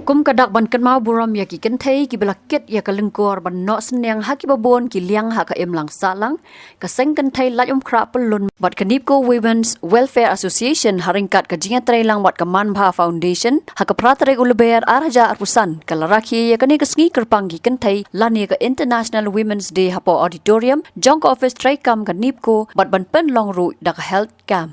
Hukum kadak ban kan mau buram ya ki kan thei ki belakit ya ka lengkor ban no seneng ha ki babon ki liang ha ka em lang salang ka seng kan thei laj kra pelun bat kanip ko Women's Welfare Association haringkat ka jinga trai lang bat ka Manbha Foundation ha ka pratare ulber araja arpusan ka laraki ya kani ka sngi kerpang ki kan thei lani ka International Women's Day ha po auditorium jong office trai kam ka nip ko bat ban pen long ru da ka health camp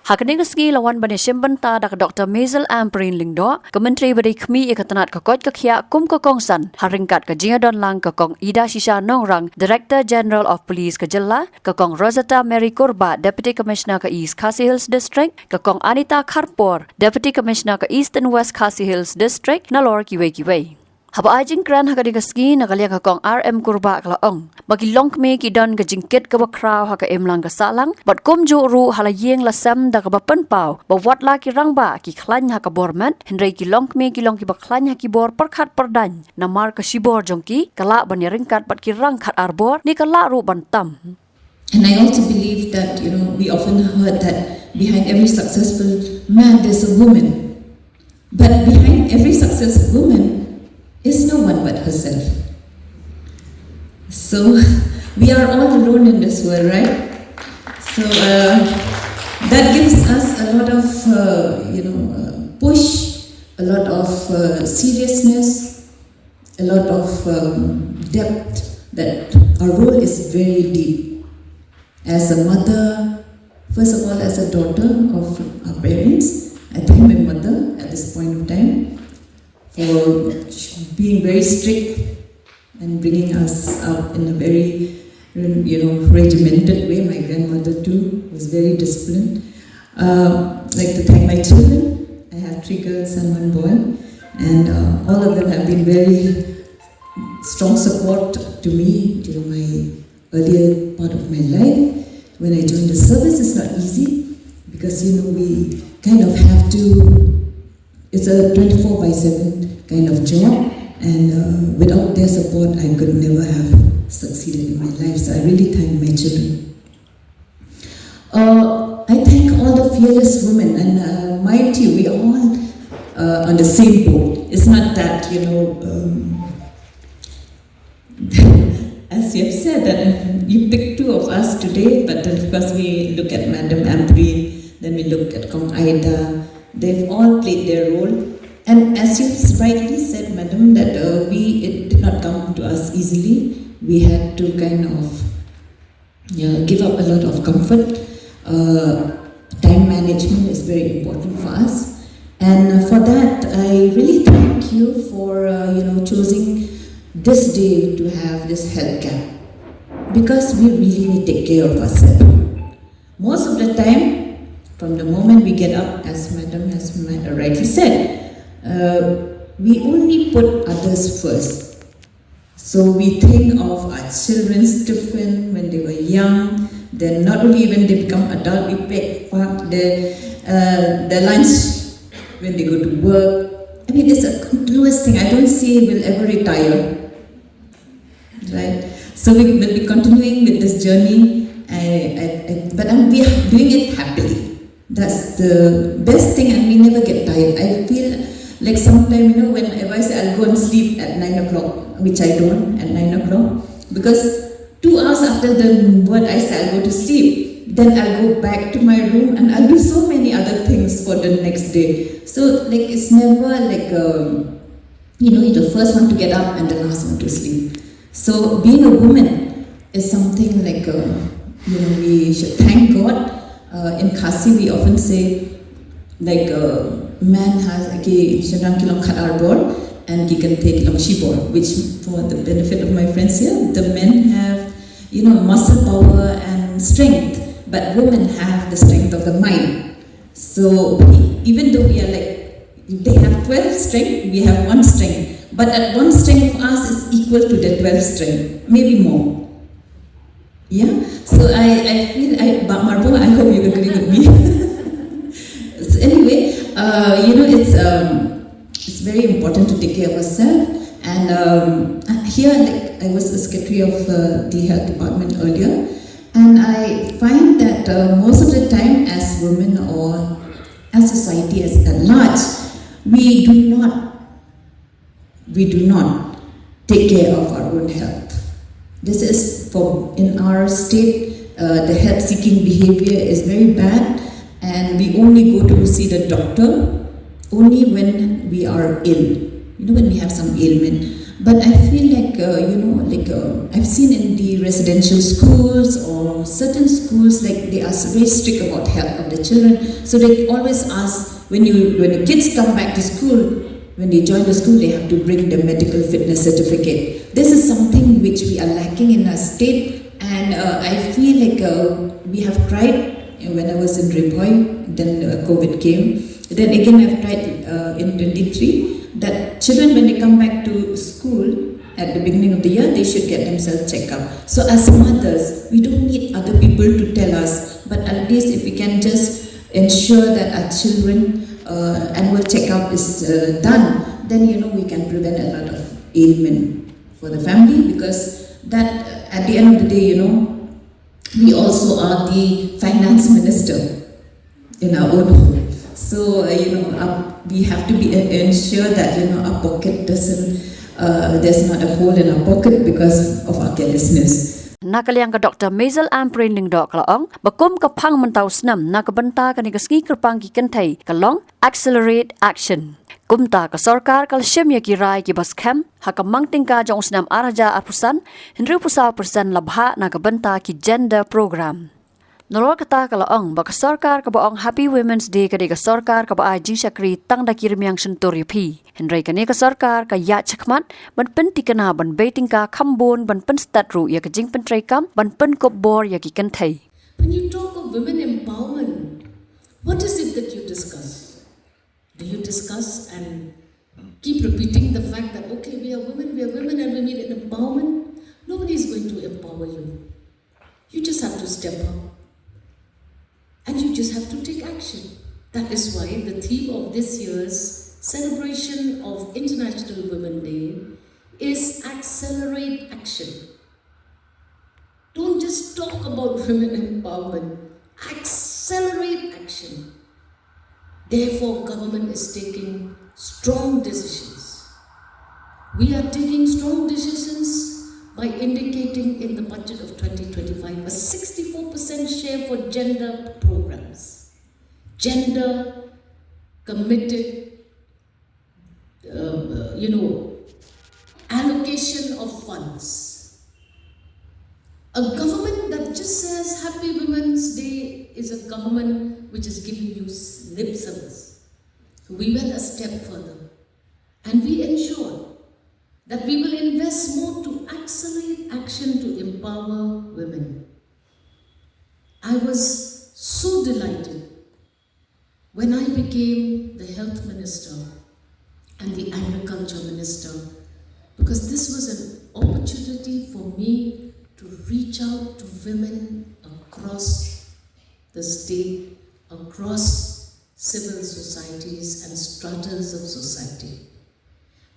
Hakani ngi lawan bani simbanta dak Dr. Maisel Amprin Lingdo, Kementeri Badi Khmi ikatanat ka koj ka khia kum ka kongsan, haringkat ka jinga don lang ka kong Ida Shisha Nongrang, Director General of Police ka Jella, ka kong Rosetta Mary Kurba, Deputy Commissioner ka East Khasi Hills District, ka kong Anita Kharpor, Deputy Commissioner ka East and West Khasi Hills District, nalor kiwe. Haba ajing kran haka digaski nagalia ka kong RM Kurba klaong. Bagi long me ki don ka jingkit ka bakraw haka emlang ka salang. Bat kum ju ru halayeng lasam da ka bapen pau. Bawat la ki rangba ki klan haka bormat. Henry ki long ki baklan haki bor perkat perdan. Namar ka shibor jongki. Kala ban ringkat bat ki rang kat arbor. Ni kala ru bantam. And I also believe that, we often heard that behind every successful man there's a woman. But behind every successful woman is no one but herself. So we are all alone in this world, right? So that gives us a lot of, push, a lot of seriousness, a lot of depth that our role is very deep. As a mother, first of all as a daughter of our parents, I thank my mother at this point of time for being very strict and bringing us up in a very, regimented way. My grandmother too was very disciplined. I'd like to thank my children. I have 3 girls and 1 boy, and all of them have been very strong support to me during my earlier part of my life. When I joined the service, it's not easy because we kind of have to. It's a 24/7 kind of job, and without their support, I could never have succeeded in my life. So I really thank my children. I thank all the fearless women, and mind you, we are all on the same boat. It's not that, as you have said, that you picked 2 of us today, but then of course we look at Madam Amprin, then we look at Kong Aida. They've all played their role, and as you rightly said, Madam, that it did not come to us easily. We had to kind of give up a lot of comfort. Time management is very important for us, and for that, I really thank you for choosing this day to have this health camp, because we really need to take care of ourselves. Most of the time, from the moment we get up, as Madam has rightly said, we only put others first. So we think of our children's tiffin when they were young, then not only when they become adult, we pack their lunch when they go to work. I mean, it's a continuous thing. I don't see we'll ever retire, right? So we will be continuing with this journey, but we are doing it happily. That's the best thing, and we never get tired. I feel like sometimes, whenever I say I'll go and sleep at 9 o'clock, which I don't at 9 o'clock, because 2 hours after the word I say I'll go to sleep, then I'll go back to my room and I'll do so many other things for the next day. So it's never you're the first one to get up and the last one to sleep. So being a woman is something we should thank God. In Khasi, we often say, man has shadang kilong khat arbor and he can take kilong shibor, which for the benefit of my friends here, the men have, muscle power and strength, but women have the strength of the mind. So even though we are they have 12 strength, we have 1 strength, but that 1 strength of us is equal to the 12 strength, maybe more. Yeah, so I feel, Marbo, I hope you agree with me. So anyway, it's very important to take care of ourselves. And here, I was the secretary of the health department earlier, and I find that most of the time, as women or as society as at large, we do not we do not take care of our own health. This is in our state, the health-seeking behavior is very bad, and we only go to see the doctor only when we are ill, when we have some ailment. But I feel like, I've seen in the residential schools or certain schools, like they are very strict about health of the children. So they always ask, when the kids come back to school, when they join the school, they have to bring the medical fitness certificate. This is something which we are lacking in our state, and I feel like we have tried when I was in Ripoy, then COVID came. Then again I've tried in 23, that children when they come back to school at the beginning of the year, they should get themselves checked up. So as mothers, we don't need other people to tell us, but at least if we can just ensure that our children annual checkup is done, then we can prevent a lot of ailment for the family, because that at the end of the day, we also are the finance minister in our own home. So we have to ensure that our pocket doesn't there's not a hole in our pocket because of our carelessness. Nakaliang ka Dr. Maisel Amprin ling dok laong bakum ka phang mentau snam nakabenta ka ni ski kerpang ki kentai kalong accelerate action kumta ka sarkar kal shemya ki rai ki bas kham hakamang tingka jong snam araja apusan hinru pusa persen labha nakabenta ki gender program. Nolor kata kalaong baka sarkar ka baong Happy Women's Day ka di ka sarkar ka ba jing syakri tang da kirmiang sentur yapi. Henry ka ni ka sarkar ka ya chakmat ban pen tikana ban baiting ka khambon ban pen statru ya ka jing pen trai kam ban pen kop bor ya ki kanthai. When you talk of women empowerment, what is it that you discuss? Do you discuss and keep repeating the fact that okay, we are women and we need an empowerment? Nobody is going to empower you. You just have to step up. And you just have to take action. That is why the theme of this year's celebration of International Women's Day is Accelerate Action. Don't just talk about women empowerment. Accelerate action. Therefore, government is taking strong decisions. We are taking strong decisions by indicating in the budget of 2025 a 64% share for gender programs, gender committed, allocation of funds. A government that just says Happy Women's Day is a government which is giving you lip service. We went a step further and we ensured that we will invest more to accelerate action to empower women. I was so delighted when I became the health minister and the agriculture minister, because this was an opportunity for me to reach out to women across the state, across civil societies and stratas of society.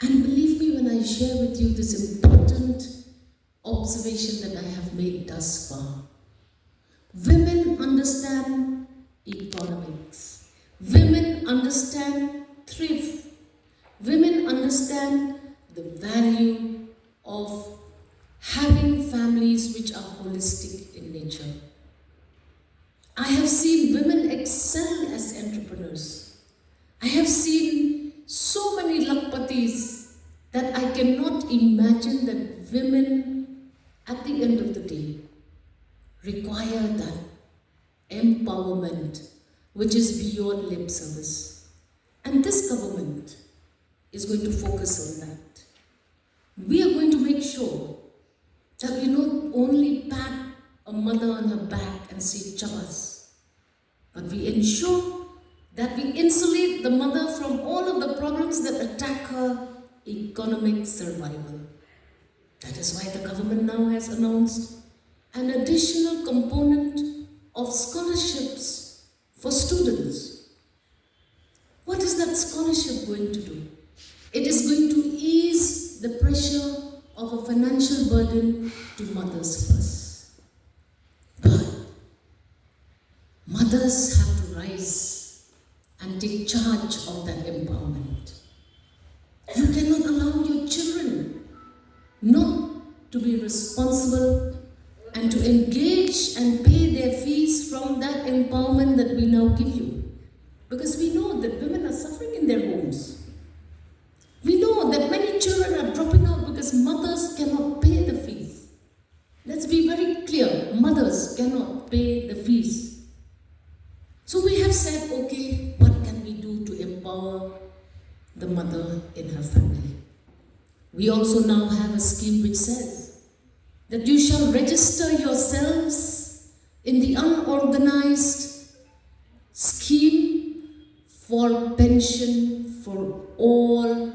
And believe me when I share with you this important observation that I have made thus far. Women understand economics. Women understand thrift. Women understand the value of having families which are holistic in nature. I have seen women excel as entrepreneurs. I have seen so many lakpatis that I cannot imagine that women at the end of the day require that empowerment which is beyond lip service. And this government is going to focus on that. We are going to make sure that we not only pat a mother on her back and say chabas, but we ensure that we insulate the mother from all of the problems that attack her economic survival. That is why the government now has announced an additional component of scholarships for students. What is that scholarship going to do? It is going to ease the pressure of a financial burden to mothers first. But mothers have to rise and take charge of that empowerment. You cannot allow your not to be responsible and to engage and pay their fees from that empowerment that we now give you. Because we know that women are suffering in their homes. We know that many children are dropping out because mothers cannot pay the fees. Let's be very clear, mothers cannot pay the fees. So we have said, okay, what can we do to empower the mother in her family? We also now have a scheme which says that you shall register yourselves in the unorganized scheme for pension for all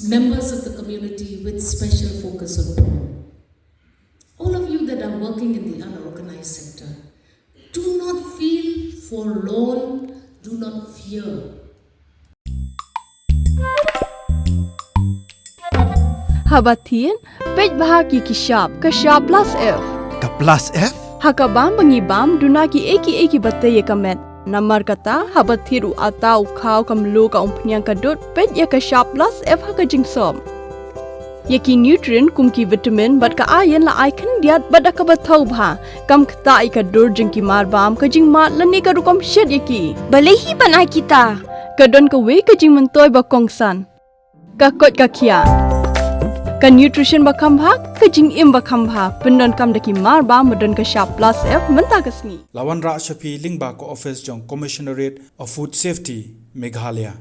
members of the community with special focus on women. All of you that are working in the unorganized sector, do not feel forlorn, do not fear. Habatin, page bahagi kishap, kashap plus F. Ka plus F? Hakabam bangibam dunaki eki batay kamet. Namar kata habathiru atau khau kamlu ka umpnyang kadut page ya kashap plus F hakajingsom. Yaki nutrient kumki vitamin bat ka ayan la icon diat bat akabathau bha kam kta ikadur jingki marbam kajing mat lani ka rukom shed yaki. Balehi banai kita. Kadon ka we kajing mentoy ba kongsan. Ka kot ka kia. Ka nutrition bakam bha kajing im bakam bha pendon kam daki marba medon ka sharp plus F menta kasni. Lawan Ra Shafi Lingba ko office jong Commissionerate of Food Safety Meghalaya.